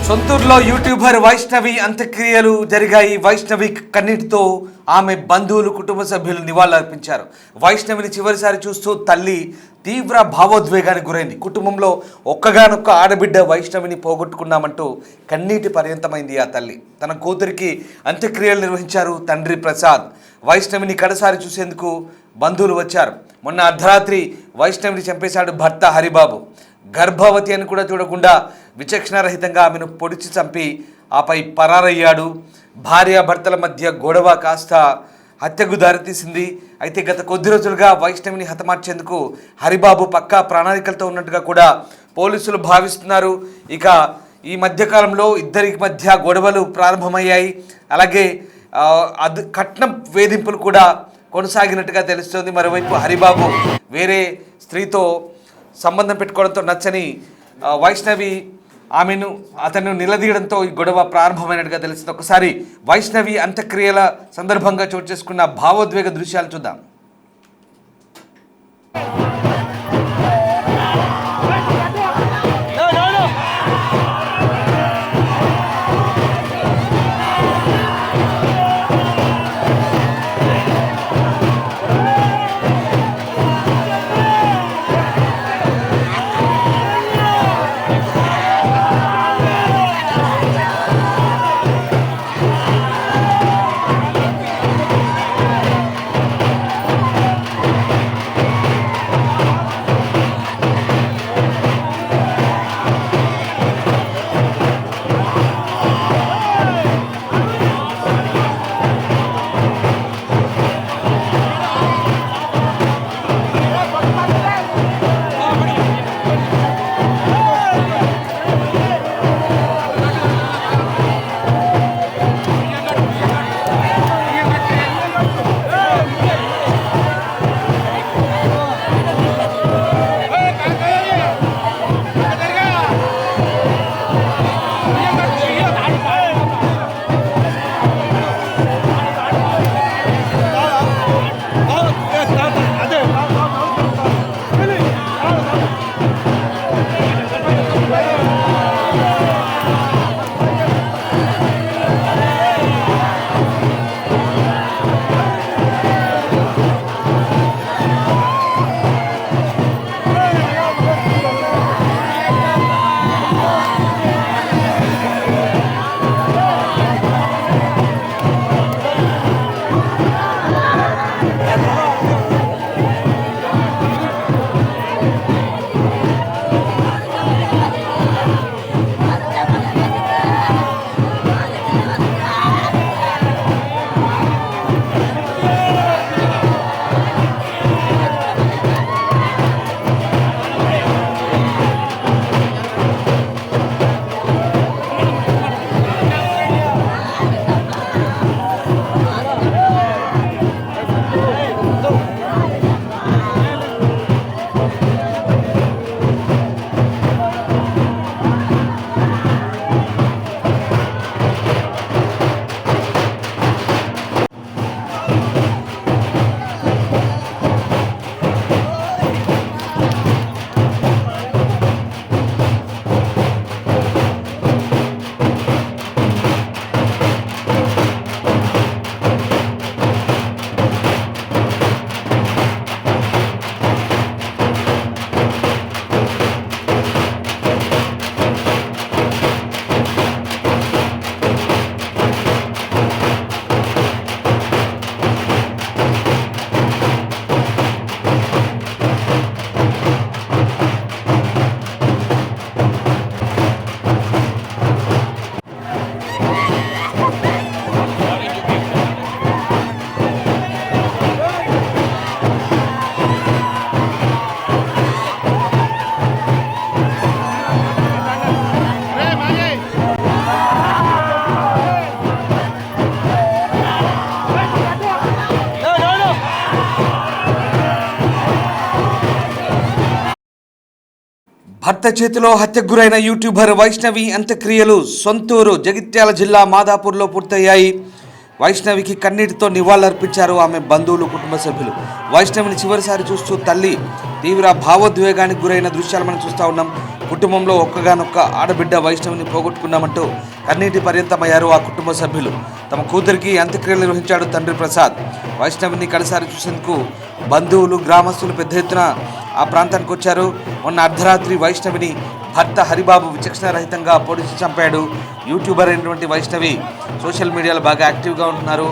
సొంతూరులో YouTuber Vaishnavi అంత్యక్రియలు జరిగాయి. వైష్ణవి కన్నీటితో ఆమె బంధువులు, కుటుంబ సభ్యులు నివాళులర్పించారు. వైష్ణవిని చివరిసారి చూస్తూ తల్లి తీవ్ర భావోద్వేగానికి గురైంది. కుటుంబంలో ఒక్కగానొక్క ఆడబిడ్డ వైష్ణవిని పోగొట్టుకున్నామంటూ కన్నీటి పర్యంతమైంది ఆ తల్లి. తన కూతురికి అంత్యక్రియలు నిర్వహించారు తండ్రి ప్రసాద్. వైష్ణవిని కడసారి చూసేందుకు బంధువులు వచ్చారు. మొన్న అర్ధరాత్రి వైష్ణవిని చంపేశాడు భర్త హరిబాబు. గర్భవతి అని కూడా చూడకుండా విచక్షణారహితంగా ఆమెను పొడిచి చంపి ఆపై పరారయ్యాడు. భార్యాభర్తల మధ్య గొడవ కాస్త హత్యకు దారితీసింది. అయితే గత కొద్ది రోజులుగా వైష్ణవిని హతమార్చేందుకు హరిబాబు పక్కా ప్రణాళికలతో ఉన్నట్టుగా కూడా పోలీసులు భావిస్తున్నారు. ఇక ఈ మధ్యకాలంలో ఇద్దరి మధ్య గొడవలు ప్రారంభమయ్యాయి. అలాగే కట్నం వేధింపులు కూడా కొనసాగినట్టుగా తెలుస్తోంది. మరోవైపు హరిబాబు వేరే స్త్రీతో సంబంధం పెట్టుకోవడంతో నచ్చని వైష్ణవి అతను నిలదీయడంతో ఈ గొడవ ప్రారంభమైనట్టుగా తెలుస్తుంది. ఒకసారి వైష్ణవి అంత్యక్రియల సందర్భంగా చోటు చేసుకున్న భావోద్వేగ దృశ్యాలు చూద్దాం. భర్త చేతిలో హత్యకు గురైన యూట్యూబర్ వైష్ణవి అంత్యక్రియలు సొంతూరు జగిత్యాల జిల్లా మాదాపూర్లో పూర్తయ్యాయి. వైష్ణవికి కన్నీటితో నివాళులర్పించారు ఆమె బంధువులు, కుటుంబ సభ్యులు. వైష్ణవిని చివరిసారి చూస్తూ తల్లి తీవ్ర భావోద్వేగానికి గురైన దృశ్యాలు మనం చూస్తూ ఉన్నాం. కుటుంబంలో ఒక్కగానొక్క ఆడబిడ్డ వైష్ణవిని పోగొట్టుకున్నామంటూ కన్నీటి పర్యంతమయ్యారు ఆ కుటుంబ సభ్యులు. తమ కూతురికి అంత్యక్రియలు నిర్వహించాడు తండ్రి ప్రసాద్. వైష్ణవిని కడసారి చూసేందుకు బంధువులు గ్రామస్తులు పెద్ద ఎత్తున ఆ ప్రాంతానికి వచ్చారు. మొన్న అర్ధరాత్రి వైష్ణవిని భర్త హరిబాబు విచక్షణారహితంగా పొడిచి చంపాడు. యూట్యూబర్ అయినటువంటి వైష్ణవి సోషల్ మీడియాలో బాగా యాక్టివ్గా ఉంటున్నారు.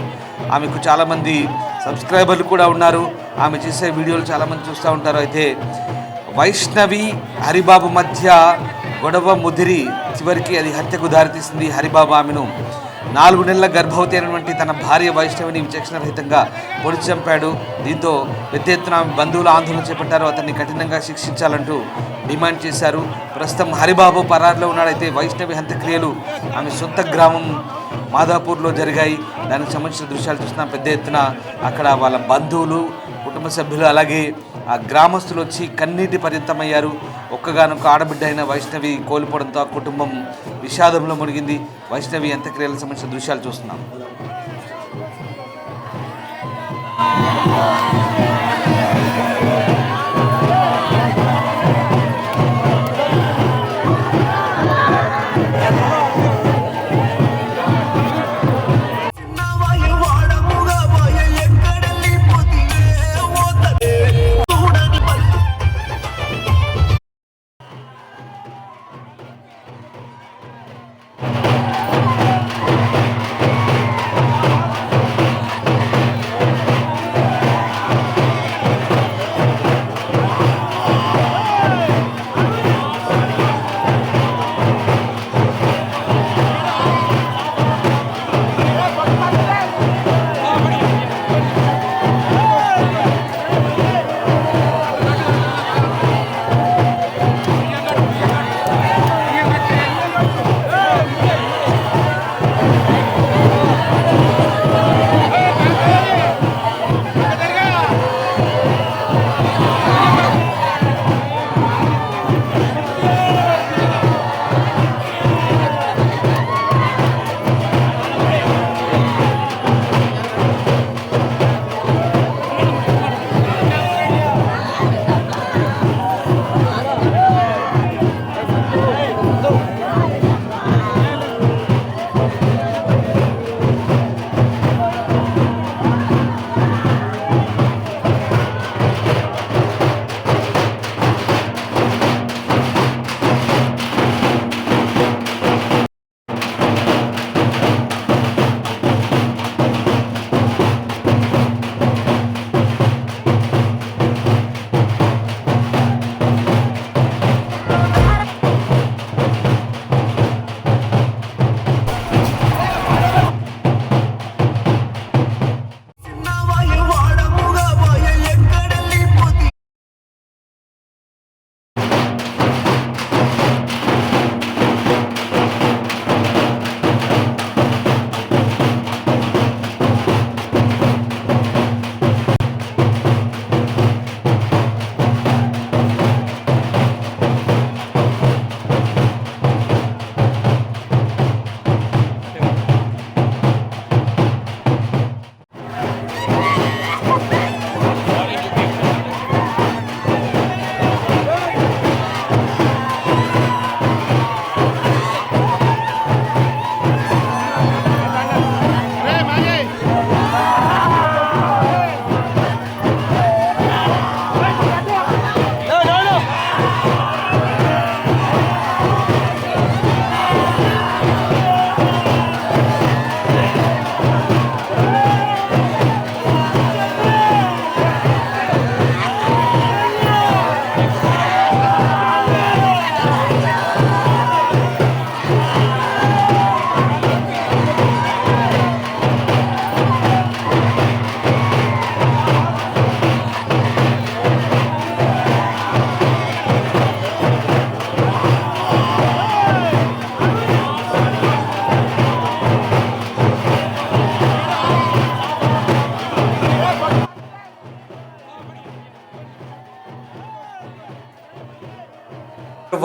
ఆమెకు చాలామంది సబ్స్క్రైబర్లు కూడా ఉన్నారు. ఆమె చేసే వీడియోలు చాలామంది చూస్తూ ఉంటారు. అయితే వైష్ణవి హరిబాబు మధ్య గొడవ ముదిరి చివరికి అది హత్యకు దారితీసింది. హరిబాబు ఆమెను 4 నెలల గర్భవతి అయినటువంటి తన భార్య వైష్ణవిని విచక్షణరహితంగా పొడిచి చంపాడు. దీంతో పెద్ద ఎత్తున బంధువులు ఆందోళన చేపట్టారు. అతన్ని కఠినంగా శిక్షించాలంటూ డిమాండ్ చేశారు. ప్రస్తుతం హరిబాబు పరారులో ఉన్నాడైతే వైష్ణవి అంత్యక్రియలు ఆమె సొంత గ్రామం మాదాపూర్లో జరిగాయి. దానికి సంబంధించిన దృశ్యాలు చూస్తున్నాం. పెద్ద ఎత్తున అక్కడ వాళ్ళ బంధువులు కుటుంబ సభ్యులు అలాగే ఆ గ్రామస్తులు వచ్చి కన్నీటి పర్యంతమయ్యారు. ఒక్కగానొక్క ఆడబిడ్డ అయిన వైష్ణవి కోల్పోవడంతో ఆ కుటుంబం విషాదంలో మునిగింది. వైష్ణవి అంత్యక్రియలకు సంబంధించిన దృశ్యాలు చూస్తున్నాం.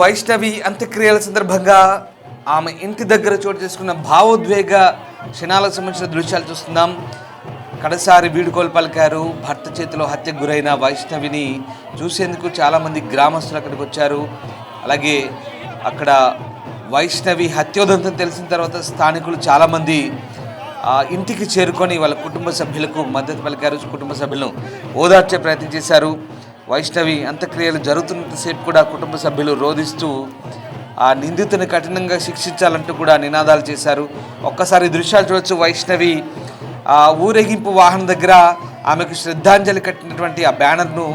వైష్ణవి అంత్యక్రియల సందర్భంగా ఆమె ఇంటి దగ్గర చోటు చేసుకున్న భావోద్వేగ క్షణాలకు సంబంధించిన దృశ్యాలు చూస్తున్నాం. కడసారి వీడుకోలు పలికారు. భర్త చేతిలో హత్యకు గురైన వైష్ణవిని చూసేందుకు చాలామంది గ్రామస్తులు అక్కడికి వచ్చారు. అలాగే అక్కడ వైష్ణవి హత్యోదంతం తెలిసిన తర్వాత స్థానికులు చాలామంది ఇంటికి చేరుకొని వాళ్ళ కుటుంబ సభ్యులకు మద్దతు పలికారు. కుటుంబ సభ్యులను ఓదార్చే ప్రయత్నం చేశారు. వైష్ణవి అంత్యక్రియలు జరుగుతున్నంతసేపు కూడా కుటుంబ సభ్యులు రోధిస్తూ ఆ నిందితుని కఠినంగా శిక్షించాలంటూ కూడా నినాదాలు చేశారు. ఒక్కసారి దృశ్యాలు చూడొచ్చు. వైష్ణవి ఆ ఊరేగింపు వాహనం దగ్గర ఆమెకు శ్రద్ధాంజలి కట్టినటువంటి ఆ బ్యానర్ను,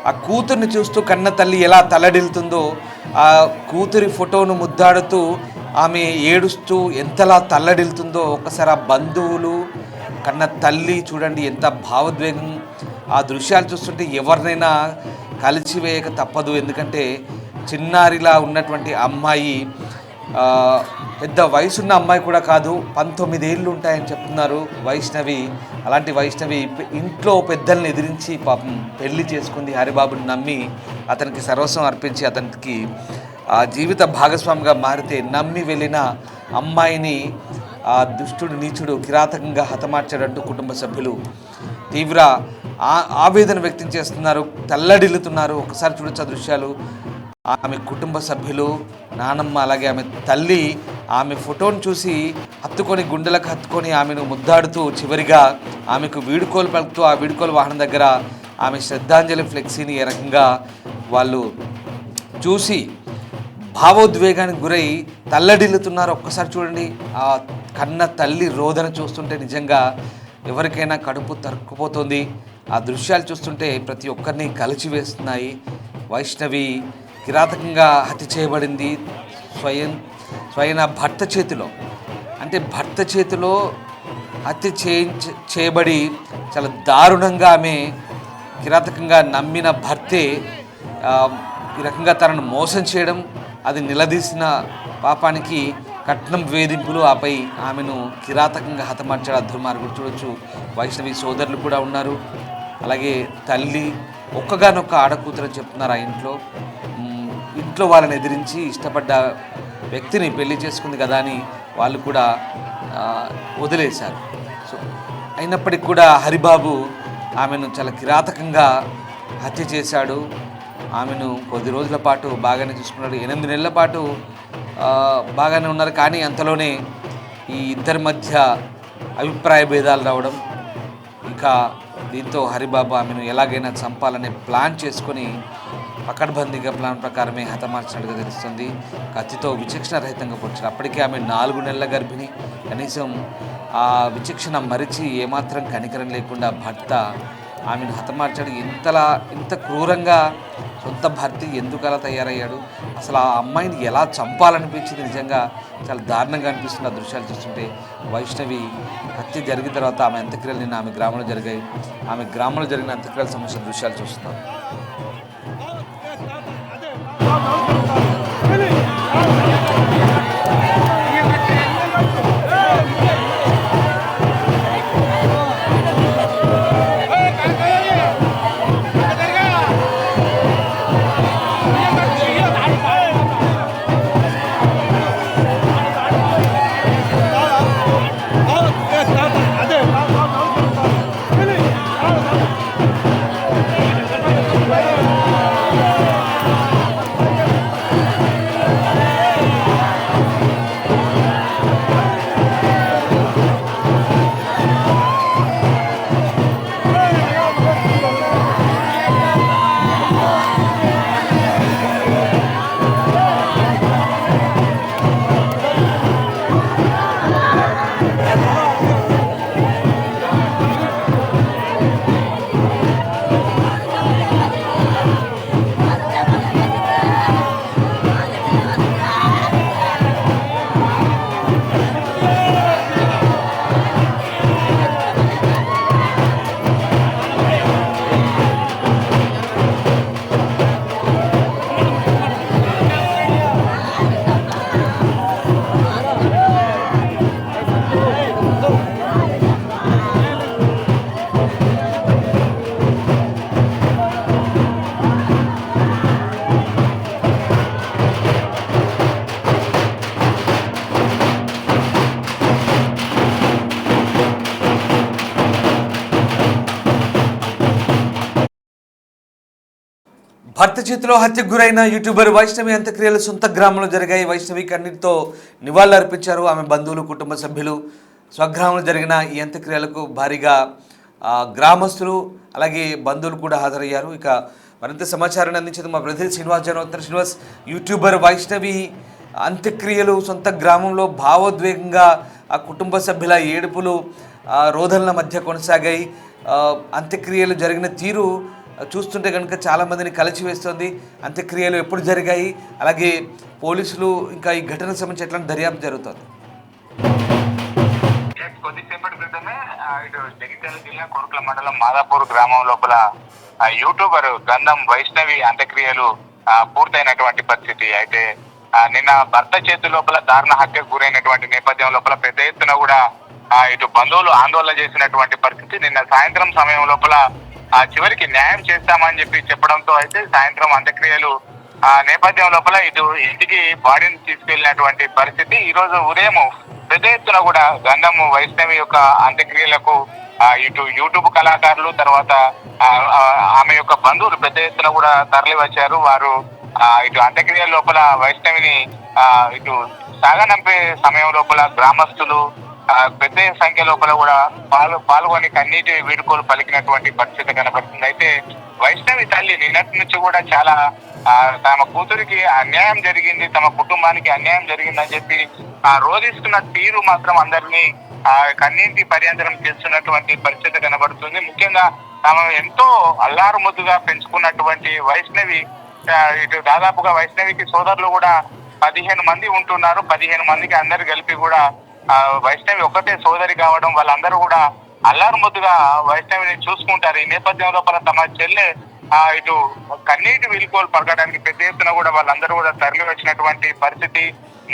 ఆ కూతుర్ని చూస్తూ కన్న తల్లి ఎలా తల్లడిల్లుతుందో, ఆ కూతురి ఫోటోను ముద్దాడుతూ ఆమె ఏడుస్తూ ఎంతలా తల్లడిల్లుతుందో ఒక్కసారి ఆ బంధువులు, కన్న తల్లి చూడండి ఎంత భావోద్వేగం. ఆ దృశ్యాలు చూస్తుంటే ఎవరినైనా కలిసివేయక తప్పదు. ఎందుకంటే చిన్నారిలా ఉన్నటువంటి అమ్మాయి పెద్ద వయసున్న అమ్మాయి కూడా కాదు, 19 ఏళ్ళు ఉంటాయని చెప్తున్నారు వైష్ణవి. అలాంటి వైష్ణవి ఇంట్లో పెద్దల్ని ఎదిరించి పాపం పెళ్లి చేసుకుంది. హరిబాబుని నమ్మి అతనికి సర్వస్వం అర్పించి అతనికి ఆ జీవిత భాగస్వామిగా మారితే నమ్మి వెళ్ళిన అమ్మాయిని ఆ దుష్టుడు నీచుడు కిరాతకంగా హతమార్చాడంటూ కుటుంబ సభ్యులు తీవ్ర ఆవేదన వ్యక్తం చేస్తున్నారు, తల్లడిల్లుతున్నారు. ఒకసారి చూడొచ్చు ఆ దృశ్యాలు. ఆమె కుటుంబ సభ్యులు, నానమ్మ, అలాగే ఆమె తల్లి ఆమె ఫోటోను చూసి హత్తుకొని గుండెలకు హత్తుకొని ఆమెను ముద్దాడుతూ చివరిగా ఆమెకు వీడుకోలు పలుకుతూ ఆ వీడుకోలు వాహనం దగ్గర ఆమె శ్రద్ధాంజలి ఫ్లెక్సీని ఏ రకంగా వాళ్ళు చూసి భావోద్వేగానికి గురై తల్లడిల్లుతున్నారు. ఒక్కసారి చూడండి. ఆ కన్న తల్లి రోదన చూస్తుంటే నిజంగా ఎవరికైనా కడుపు తరుక్కుపోతుంది. ఆ దృశ్యాలు చూస్తుంటే ప్రతి ఒక్కరిని కలిచివేస్తున్నాయి. వైష్ణవి కిరాతకంగా హత్య చేయబడింది స్వయం భర్త చేతిలో. అంటే భర్త చేతిలో హత్య చేయబడి చాలా దారుణంగా ఆమె కిరాతకంగా నమ్మిన భర్తే ఈ రకంగా తనను మోసం చేయడం, అది నిలదీసిన పాపానికి కట్నం వేధింపులు, ఆపై ఆమెను కిరాతకంగా హతమార్చాడు దుర్మార్గుడు. చూడొచ్చు వైష్ణవి సోదరులు కూడా ఉన్నారు. అలాగే తల్లి ఒక్కగానొక్క ఆడకూతురు అని చెప్తున్నారు. ఆ ఇంట్లో వాళ్ళని ఎదిరించి ఇష్టపడ్డ వ్యక్తిని పెళ్లి చేసుకుంది కదా అని వాళ్ళు కూడా వదిలేశారు. సో అయినప్పటికీ కూడా హరిబాబు ఆమెను చాలా కిరాతకంగా హత్య చేశాడు. ఆమెను కొద్ది రోజుల పాటు బాగానే చూసుకున్నాడు. 8 నెలల పాటు బాగానే ఉన్నారు. కానీ అంతలోనే ఈ ఇద్దరి మధ్య అభిప్రాయ భేదాలు రావడం, ఇంకా దీంతో హరిబాబు ఆమెను ఎలాగైనా చంపాలనే ప్లాన్ చేసుకొని పకడ్బందీగా ప్లాన్ ప్రకారమే హతమార్చినట్టుగా తెలుస్తుంది. కత్తితో విచక్షణ రహితంగా పొడిచారు. అప్పటికే ఆమె 4 నెలల గర్భిణి. కనీసం ఆ విచక్షణ మరిచి ఏమాత్రం కనికరం లేకుండా భర్త ఆమెను హతమార్చాడు. ఇంత క్రూరంగా సొంత భర్త ఎందుకు అలా తయారయ్యాడు? అసలు ఆ అమ్మాయిని ఎలా చంపాలనిపించింది? నిజంగా చాలా దారుణంగా అనిపిస్తుంది ఆ దృశ్యాలు చూస్తుంటే. వైష్ణవి హత్య జరిగిన తర్వాత ఆమె అంత్యక్రియలు నిన్న ఆమె గ్రామంలో జరిగాయి. ఆమె గ్రామంలో జరిగిన అంత్యక్రియల సంబంధించిన దృశ్యాలు చూస్తున్నాం. భర్త చేతిలో హత్యకు గురైన యూట్యూబర్ వైష్ణవి అంత్యక్రియలు సొంత గ్రామంలో జరిగాయి. వైష్ణవి కన్నీటితో నివాళులర్పించారు ఆమె బంధువులు, కుటుంబ సభ్యులు. స్వగ్రామంలో జరిగిన ఈ అంత్యక్రియలకు భారీగా గ్రామస్తులు అలాగే బంధువులు కూడా హాజరయ్యారు. ఇక మరింత సమాచారాన్ని అందించేది మా ప్రతినిధి శ్రీనివాస్ జనవత్తర్. శ్రీనివాస్, యూట్యూబర్ వైష్ణవి అంత్యక్రియలు సొంత గ్రామంలో భావోద్వేగంగా ఆ కుటుంబ సభ్యుల ఏడుపులు రోదనల మధ్య కొనసాగాయి. అంత్యక్రియలు జరిగిన తీరు చూస్తుంటే కనుక చాలామందిని కలిచివేస్తుంది. అంత్యక్రియలు ఎప్పుడు జరిగాయి, అలాగే పోలీసులు ఇంకా ఈ ఘటన సంబంధించి ఎట్లాంటి దర్యాప్తు జరుగుతుంది? కొద్దిసేపటి క్రితమే ఇటు జగిత్యాల జిల్లా కోరుట్ల మండలం మాదాపూర్ గ్రామం లోపల యూట్యూబర్ గంధం వైష్ణవి అంత్యక్రియలు పూర్తయినటువంటి పరిస్థితి. అయితే నిన్న భర్త చేతి లోపల దారుణ హత్యకు గురైనటువంటి నేపథ్యం లోపల పెద్ద ఎత్తున కూడా ఇటు బంధువులు ఆందోళన చేసినటువంటి పరిస్థితి. నిన్న సాయంత్రం సమయం లోపల చివరికి న్యాయం చేస్తామని చెప్పడంతో అయితే సాయంత్రం అంత్యక్రియలు నేపథ్యం లోపల ఇటు ఇంటికి బాడీని తీసుకెళ్లినటువంటి పరిస్థితి. ఈ రోజు ఉదయం పెద్ద ఎత్తున కూడా గంధం వైష్ణవి యొక్క అంత్యక్రియలకు ఇటు యూట్యూబ్ కళాకారులు, తర్వాత ఆమె యొక్క బంధువులు పెద్ద ఎత్తున కూడా తరలి వచ్చారు. వారు ఇటు అంత్యక్రియ లోపల వైష్ణవిని ఇటు సాగనంపే సమయం లోపల గ్రామస్తులు పెద్ద సంఖ్య లోపల కూడా పాల్గొని కన్నీటి వీడుకోలు పలికినటువంటి పరిస్థితి కనబడుతుంది. అయితే వైష్ణవి తల్లి నిన్నటి నుంచి కూడా చాలా తమ కూతురికి అన్యాయం జరిగింది, తమ కుటుంబానికి అన్యాయం జరిగిందని చెప్పి రోధిస్తున్న తీరు మాత్రం అందరినీ కన్నీటి పర్యంతరం చేస్తున్నటువంటి పరిస్థితి కనబడుతుంది. ముఖ్యంగా తాము ఎంతో అల్లారు ముద్దుగా పెంచుకున్నటువంటి వైష్ణవి, ఇటు దాదాపుగా వైష్ణవికి సోదరులు కూడా 15 మంది ఉంటున్నారు. 15 మందికి అందరు కలిపి కూడా వైష్ణవి ఒక్కటే సోదరి కావడం, వాళ్ళందరూ కూడా అల్లారు ముద్దుగా వైష్ణవిని చూసుకుంటారు. ఈ నేపథ్యం లోపల తమ చెల్లె ఇటు కన్నీటి వీలుకోలు పలకడానికి పెద్ద ఎత్తున కూడా వాళ్ళందరూ కూడా తరలి వచ్చినటువంటి పరిస్థితి.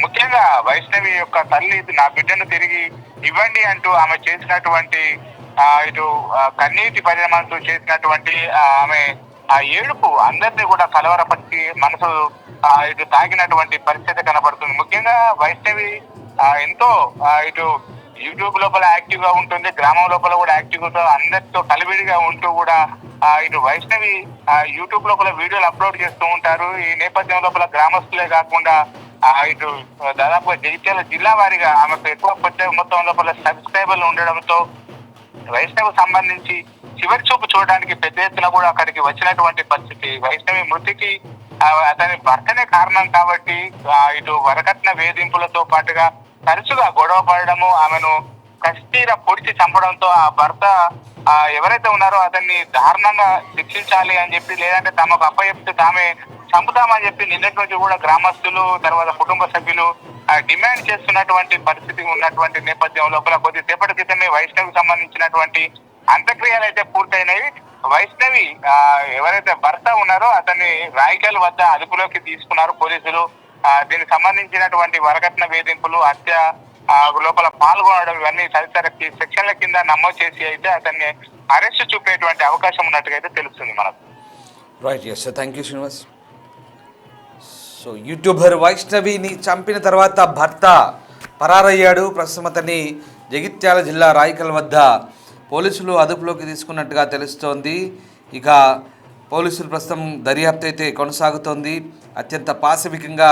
ముఖ్యంగా వైష్ణవి యొక్క తల్లి నా బిడ్డను తిరిగి ఇవ్వండి అంటూ ఆమె చేసినటువంటి ఇటు కన్నీటి పరిణామాలతో చేసినటువంటి ఆమె ఏడుపు అందరినీ కూడా కలవరపరిచి మనసు ఇటు తాగినటువంటి పరిస్థితి కనబడుతుంది. ముఖ్యంగా వైష్ణవి ఎంతో ఇటు యూట్యూబ్ లోపల యాక్టివ్ గా ఉంటుంది, గ్రామం లోపల కూడా యాక్టివ్ గా అందరితో కలివిడిగా ఉంటూ కూడా ఇటు వైష్ణవి యూట్యూబ్ లోపల వీడియోలు అప్లోడ్ చేస్తూ ఉంటారు. ఈ నేపథ్యం లోపల గ్రామస్తులే కాకుండా ఇటు దాదాపుగా జగిత్యాల జిల్లా వారీగా ఆమెకు ఎక్కువ మొత్తం లోపల సబ్స్క్రైబర్లు ఉండడంతో వైష్ణవి సంబంధించి చివరి చూపు చూడడానికి పెద్ద ఎత్తున కూడా అక్కడికి వచ్చినటువంటి పరిస్థితి. వైష్ణవి మృతికి అతని భర్తనే కారణం కాబట్టి ఇటు వరకట్న వేధింపులతో పాటుగా తరచుగా గొడవ పడడము, ఆమెను కస్తీర పొడిచి చంపడంతో ఆ భర్త ఎవరైతే ఉన్నారో అతన్ని దారుణంగా శిక్షించాలి అని చెప్పి, లేదంటే తమకు అప్పచెప్తే తామే చంపుతామని చెప్పి నిన్నటి నుంచి కూడా గ్రామస్తులు, తర్వాత కుటుంబ సభ్యులు డిమాండ్ చేస్తున్నటువంటి పరిస్థితి ఉన్నటువంటి నేపథ్యం లోపల కొద్దిసేపటి క్రితమే వైష్ణవికి సంబంధించినటువంటి అంత్యక్రియలు అయితే పూర్తయినాయి. వైష్ణవి ఎవరైతే భర్త ఉన్నారో అతన్ని రాయికల్ వద్ద అదుపులోకి తీసుకున్నారు పోలీసులు. దీనికి సంబంధించినటువంటి వరకట్న వేధింపులు, హత్య లోపల పాల్గొనడం ఇవన్నీ తదితర సెక్షన్ల కింద నమోదు చేసి అయితే అతన్ని అరెస్ట్ చూపేటువంటి అవకాశం ఉన్నట్టుగా అయితే తెలుస్తుంది మనకు. Right, yes, thank you Srinivas. So YouTuber వైష్ణవిని చంపిన తర్వాత భర్త పరారయ్యాడు. ప్రస్తుతం అతన్ని జగిత్యాల జిల్లా రాయికల్ వద్ద పోలీసులు అదుపులోకి తీసుకున్నట్టుగా తెలుస్తోంది. ఇక పోలీసులు ప్రస్తుతం దర్యాప్తు అయితే కొనసాగుతోంది. అత్యంత పాశవికంగా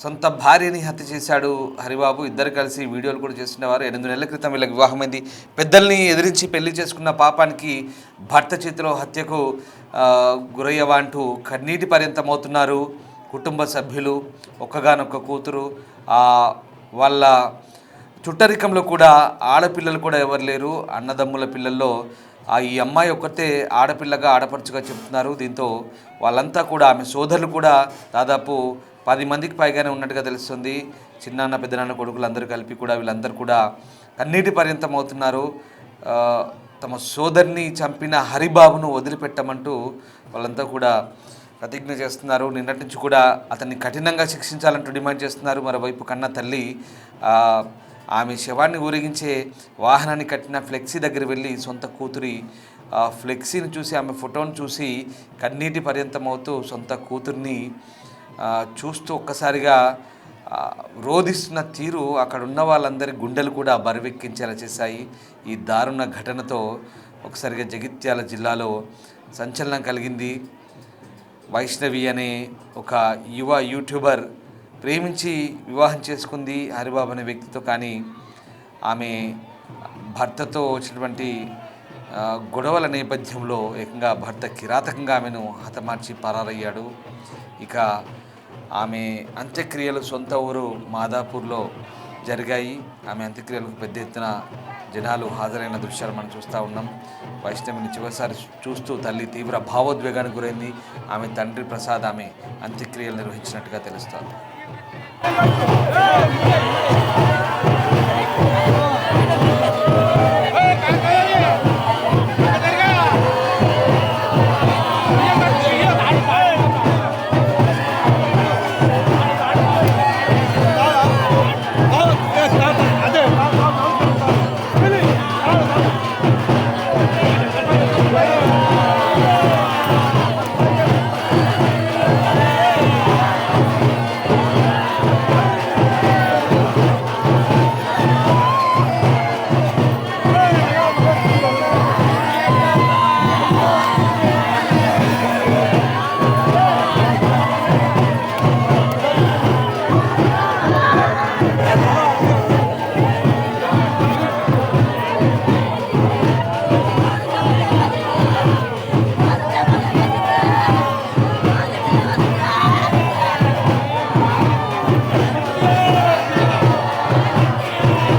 సొంత భార్యని హత్య చేశాడు హరిబాబు. ఇద్దరు కలిసి వీడియోలు కూడా చేస్తున్నవారు. 8 నెలల క్రితం వీళ్ళకి వివాహమైంది. పెద్దల్ని ఎదిరించి పెళ్లి చేసుకున్న పాపానికి భర్త చేతిలో హత్యకు గురయ్యవా అంటూ కన్నీటి పర్యంతమవుతున్నారు కుటుంబ సభ్యులు. ఒక్కగానొక్క కూతురు, వాళ్ళ చుట్టరికంలో కూడా ఆడపిల్లలు కూడా ఎవరు లేరు. అన్నదమ్ముల పిల్లల్లో ఈ అమ్మాయి ఒక్కతే ఆడపిల్లగా, ఆడపడుచుగా చెప్తున్నారు. దీంతో వాళ్ళంతా కూడా, ఆమె సోదరులు కూడా దాదాపు 10 మందికి పైగానే ఉన్నట్టుగా తెలుస్తుంది. చిన్నాన్న పెద్దనాన్న కొడుకులు అందరూ కలిపి కూడా వీళ్ళందరూ కూడా కన్నీటి పర్యంతం అవుతున్నారు. తమ సోదరిని చంపిన హరిబాబును వదిలిపెట్టమంటూ వాళ్ళంతా కూడా ప్రతిజ్ఞ చేస్తున్నారు. నిన్నటి నుంచి కూడా అతన్ని కఠినంగా శిక్షించాలంటూ డిమాండ్ చేస్తున్నారు. మరోవైపు కన్న తల్లి ఆమె శవాన్ని ఊరేగించే వాహనాన్ని కట్టిన ఫ్లెక్సీ దగ్గర వెళ్ళి సొంత కూతురి ఫ్లెక్సీని చూసి, ఆమె ఫోటోను చూసి కన్నీటి పర్యంతమవుతూ సొంత కూతుర్ని చూస్తూ ఒక్కసారిగా రోధిస్తున్న తీరు అక్కడ ఉన్న వాళ్ళందరి గుండెలు కూడా బరువెక్కించేలా చేశాయి. ఈ దారుణ ఘటనతో ఒకసారిగా జగిత్యాల జిల్లాలో సంచలనం కలిగింది. వైష్ణవి అనే ఒక యువ యూట్యూబర్ ప్రేమించి వివాహం చేసుకుంది హరిబాబు అనే వ్యక్తితో. కానీ ఆమె భర్తతో వచ్చినటువంటి గొడవల నేపథ్యంలో ఏకంగా భర్త కిరాతకంగా ఆమెను హతమార్చి పరారయ్యాడు. ఇక ఆమె అంత్యక్రియలు సొంత ఊరు మాదాపూర్లో జరిగాయి. ఆమె అంత్యక్రియలకు పెద్ద ఎత్తున జనాలు హాజరైన దృశ్యాలు మనం చూస్తూ ఉన్నాం. వైష్ణవిని చివరిసారి చూస్తూ తల్లి తీవ్ర భావోద్వేగానికి గురైంది. ఆమె తండ్రి ప్రసాద్ ఆమె అంత్యక్రియలు నిర్వహించినట్టుగా తెలుస్తోంది.